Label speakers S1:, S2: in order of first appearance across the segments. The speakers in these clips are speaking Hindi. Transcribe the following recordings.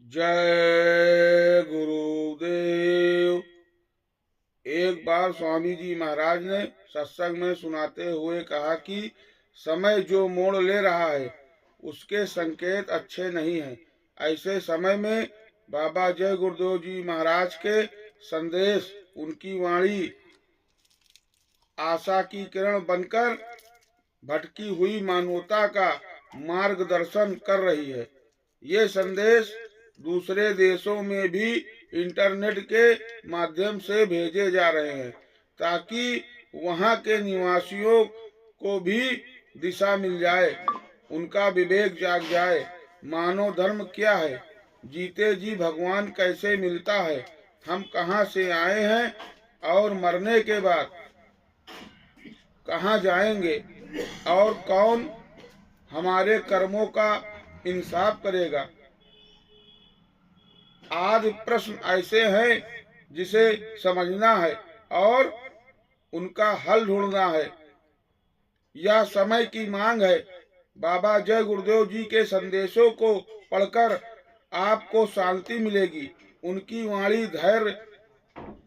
S1: जय गुरुदेव। एक बार स्वामी जी महाराज ने सत्संग में सुनाते हुए कहा कि समय जो मोड़ ले रहा है उसके संकेत अच्छे नहीं हैं। ऐसे समय में बाबा जय गुरुदेव जी महाराज के संदेश, उनकी वाणी आशा की किरण बनकर भटकी हुई मानवता का मार्गदर्शन कर रही है। ये संदेश दूसरे देशों में भी इंटरनेट के माध्यम से भेजे जा रहे हैं ताकि वहां के निवासियों को भी दिशा मिल जाए, उनका विवेक जाग जाए। मानव धर्म क्या है, जीते जी भगवान कैसे मिलता है, हम कहाँ से आए हैं और मरने के बाद कहाँ जाएंगे, और कौन हमारे कर्मों का इंसाफ करेगा। आदि प्रश्न ऐसे हैं जिसे समझना है और उनका हल ढूंढना है। यह समय की मांग है। बाबा जय गुरुदेव जी के संदेशों को पढ़कर आपको शांति मिलेगी, उनकी वाणी धैर्य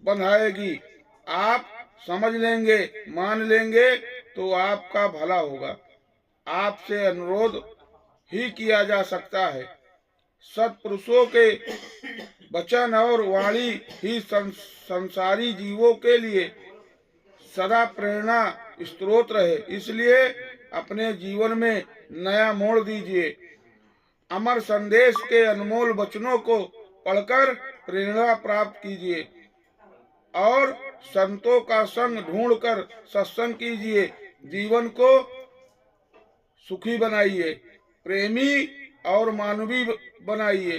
S1: बंधाएगी। आप समझ लेंगे, मान लेंगे तो आपका भला होगा। आपसे अनुरोध ही किया जा सकता है। सत्पुरुषों के वचन और वाणी ही संसारी जीवों के लिए सदा प्रेरणा स्रोत रहे। इसलिए अपने जीवन में नया मोड़ दीजिए। अमर संदेश के अनमोल वचनों को पढ़कर प्रेरणा प्राप्त कीजिए और संतों का संग ढूंढकर सत्संग कीजिए। जीवन को सुखी बनाइए, प्रेमी और मानवीय बनाइए।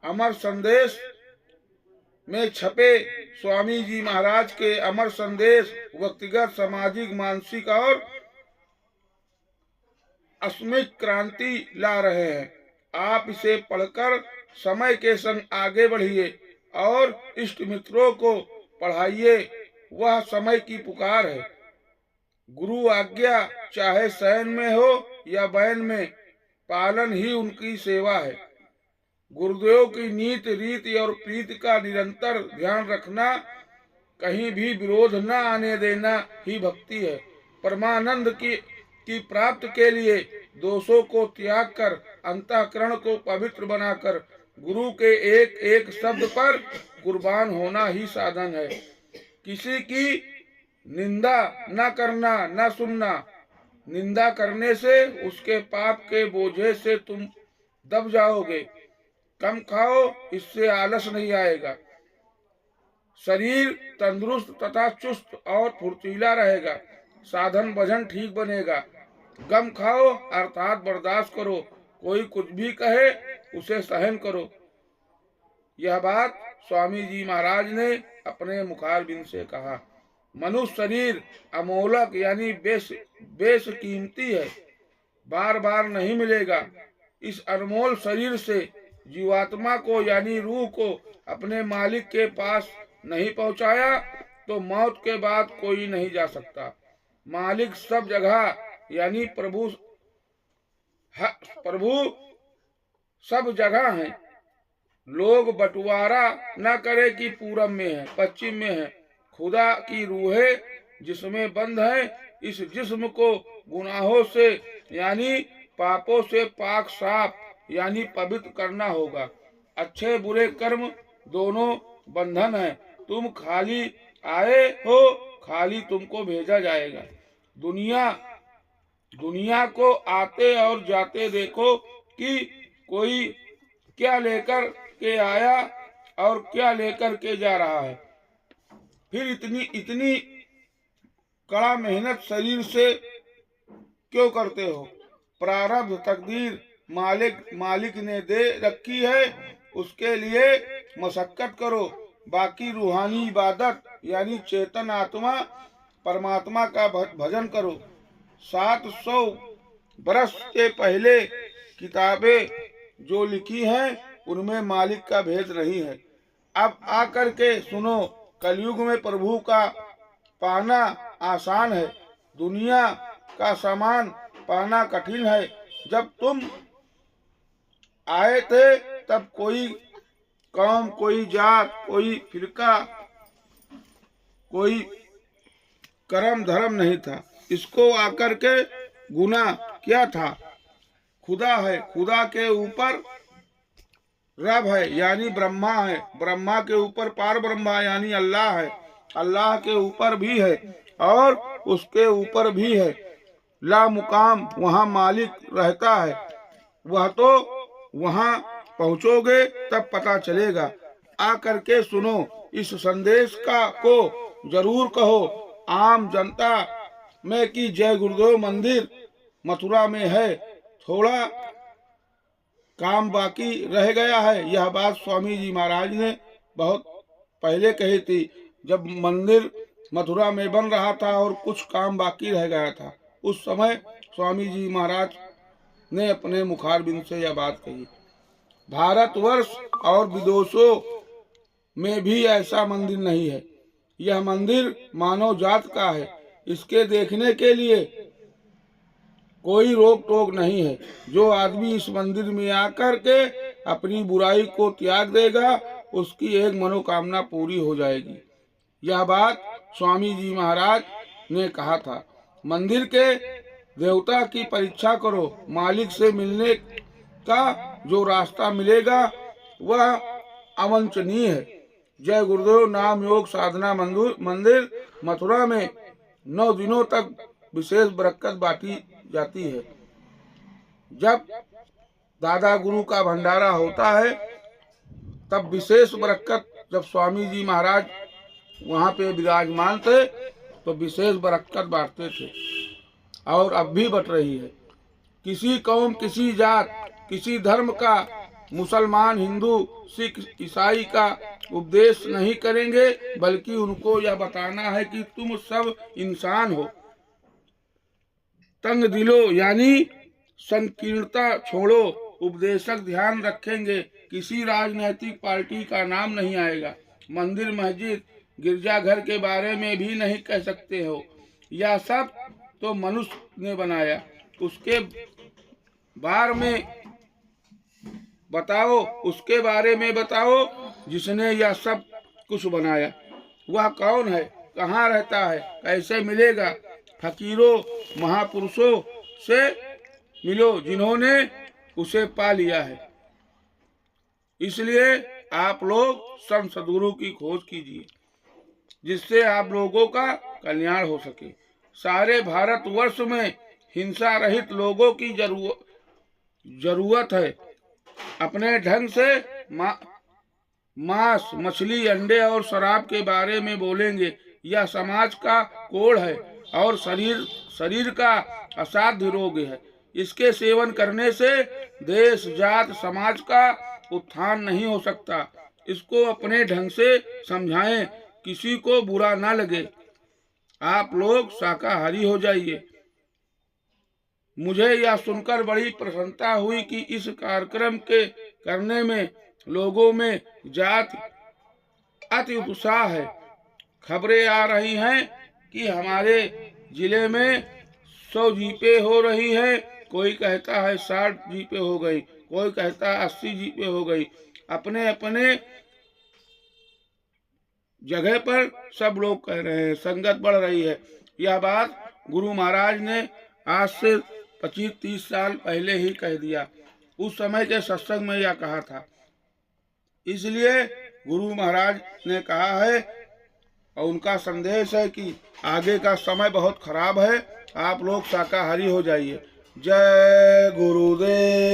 S1: अमर संदेश में छपे स्वामी जी महाराज के अमर संदेश व्यक्तिगत, सामाजिक, मानसिक और आत्मिक क्रांति ला रहे हैं। आप इसे पढ़कर समय के संग आगे बढ़िए और इष्ट मित्रों को पढ़ाइए। वह समय की पुकार है। गुरु आज्ञा चाहे शयन में हो या बैन में, पालन ही उनकी सेवा है। गुरुदेव की नीति, रीति और प्रीति का निरंतर ध्यान रखना, कहीं भी विरोध न आने देना ही भक्ति है। परमानंद की प्राप्त के लिए दोषों को त्याग कर अंतःकरण को पवित्र बनाकर गुरु के एक एक शब्द पर कुर्बान होना ही साधन है। किसी की निंदा न करना, न सुनना। निंदा करने से उसके पाप के बोझे से तुम दब जाओगे। कम खाओ, इससे आलस नहीं आएगा। शरीर तंदुरुस्त तथा चुस्त और फुर्तीला रहेगा। साधन भजन ठीक बनेगा। गम खाओ अर्थात बर्दाश्त करो। कोई कुछ भी कहे उसे सहन करो। यह बात स्वामी जी महाराज ने अपने मुखारबिंद से कहा। मनुष्य शरीर अमोलक यानी बेशकीमती है, बार बार नहीं मिलेगा। इस अनमोल शरीर से जीवात्मा को यानी रूह को अपने मालिक के पास नहीं पहुंचाया तो मौत के बाद कोई नहीं जा सकता। मालिक सब जगह यानी प्रभु सब जगह है। लोग बंटवारा न करे कि पूरब में है, पश्चिम में है। खुदा की रूहें जिसमें बंद है। इस जिस्म को गुनाहों से यानी पापों से पाक साफ यानी पवित्र करना होगा। अच्छे बुरे कर्म दोनों बंधन है। तुम खाली आए हो, खाली तुमको भेजा जाएगा। दुनिया को आते और जाते देखो कि कोई क्या लेकर के आया और क्या लेकर के जा रहा है। फिर इतनी कड़ा मेहनत शरीर से क्यों करते हो। प्रारब्ध तकदीर मालिक ने दे रखी है, उसके लिए मशक्कत करो। बाकी रूहानी इबादत यानी चेतन आत्मा परमात्मा का भजन करो। 700 बरस के पहले किताबें जो लिखी हैं उनमें मालिक का भेद नहीं है। अब आकर के सुनो, कलयुग में प्रभु का पाना आसान है, दुनिया का सामान पाना कठिन है। जब तुम आए थे तब कोई कौम, कोई जात, कोई फिरका, कोई कर्म धर्म नहीं था। इसको आकर के गुना क्या था? खुदा है, खुदा के ऊपर रब है यानी ब्रह्मा है, ब्रह्मा के ऊपर पार ब्रह्मा यानी अल्लाह है, अल्लाह के ऊपर भी है और उसके ऊपर भी है ला मुकाम, वहाँ मालिक रहता है। वह तो वहाँ पहुँचोगे तब पता चलेगा। आ करके सुनो इस संदेश को जरूर कहो आम जनता में कि जय गुरुदेव मंदिर मथुरा में है, थोड़ा काम बाकी रह गया है। यह बात स्वामी जी महाराज ने बहुत पहले कही थी, जब मंदिर मथुरा में बन रहा था और कुछ काम बाकी रह गया था। उस समय स्वामी जी महाराज ने अपने मुखारबिंद से यह बात कही। भारतवर्ष और विदेशों में भी ऐसा मंदिर नहीं है। यह मंदिर मानव जात का है। इसके देखने के लिए कोई रोक टोक नहीं है। जो आदमी इस मंदिर में आकर के अपनी बुराई को त्याग देगा उसकी एक मनोकामना पूरी हो जाएगी। यह बात स्वामी जी महाराज ने कहा था। मंदिर के देवता की परीक्षा करो, मालिक से मिलने का जो रास्ता मिलेगा वह अवंचनीय है। जय गुरुदेव नाम योग साधना मंदिर मथुरा में 9 दिनों तक विशेष बरकत बांटी जाती है। जब दादा गुरु का भंडारा होता है तब विशेष बरकत, जब स्वामी जी महाराज वहाँ पे विराजमान थे तो विशेष बरकत बांटते थे और अब भी बट रही है। किसी कौम, किसी जात, किसी धर्म का, मुसलमान, हिंदू, सिख, ईसाई का उपदेश नहीं करेंगे, बल्कि उनको यह बताना है कि तुम सब इंसान हो। तंग दिलो यानी संकीर्णता छोड़ो। उपदेशक ध्यान रखेंगे, किसी राजनीतिक पार्टी का नाम नहीं आएगा। मंदिर, मस्जिद, गिरजाघर के बारे में भी नहीं कह सकते हो। यह सब तो मनुष्य ने बनाया। उसके बारे में बताओ, उसके बारे में बताओ जिसने यह सब कुछ बनाया। वह कौन है, कहाँ रहता है, कैसे मिलेगा? फकीरों, महापुरुषों से मिलो जिन्होंने उसे पा लिया है। इसलिए आप लोग संत सद्गुरु की खोज कीजिए जिससे आप लोगों का कल्याण हो सके। सारे भारतवर्ष में हिंसा रहित लोगों की जरूरत है। अपने ढंग से मांस, मछली, अंडे और शराब के बारे में बोलेंगे। यह समाज का कोड़ है और शरीर का असाध्य रोग है। इसके सेवन करने से देश, जात, समाज का उत्थान नहीं हो सकता। इसको अपने ढंग से समझाएं, किसी को बुरा ना लगे। आप लोग शाकाहारी हो जाइए। मुझे यह सुनकर बड़ी प्रसन्नता हुई कि इस कार्यक्रम के करने में लोगों में जात अति उत्साह है। खबरें आ रही हैं कि हमारे जिले में 100 जीपें हो रही हैं। कोई कहता है 60 जीपें हो गई, कोई कहता है 80 जीपें हो गई। अपने अपने जगह पर सब लोग कह रहे हैं, संगत बढ़ रही है। यह बात गुरु महाराज ने आज से 25-30 साल पहले ही कह दिया। उस समय के सत्संग में यह कहा था। इसलिए गुरु महाराज ने कहा है और उनका संदेश है कि आगे का समय बहुत खराब है, आप लोग शाकाहारी हो जाइए। जय गुरुदेव।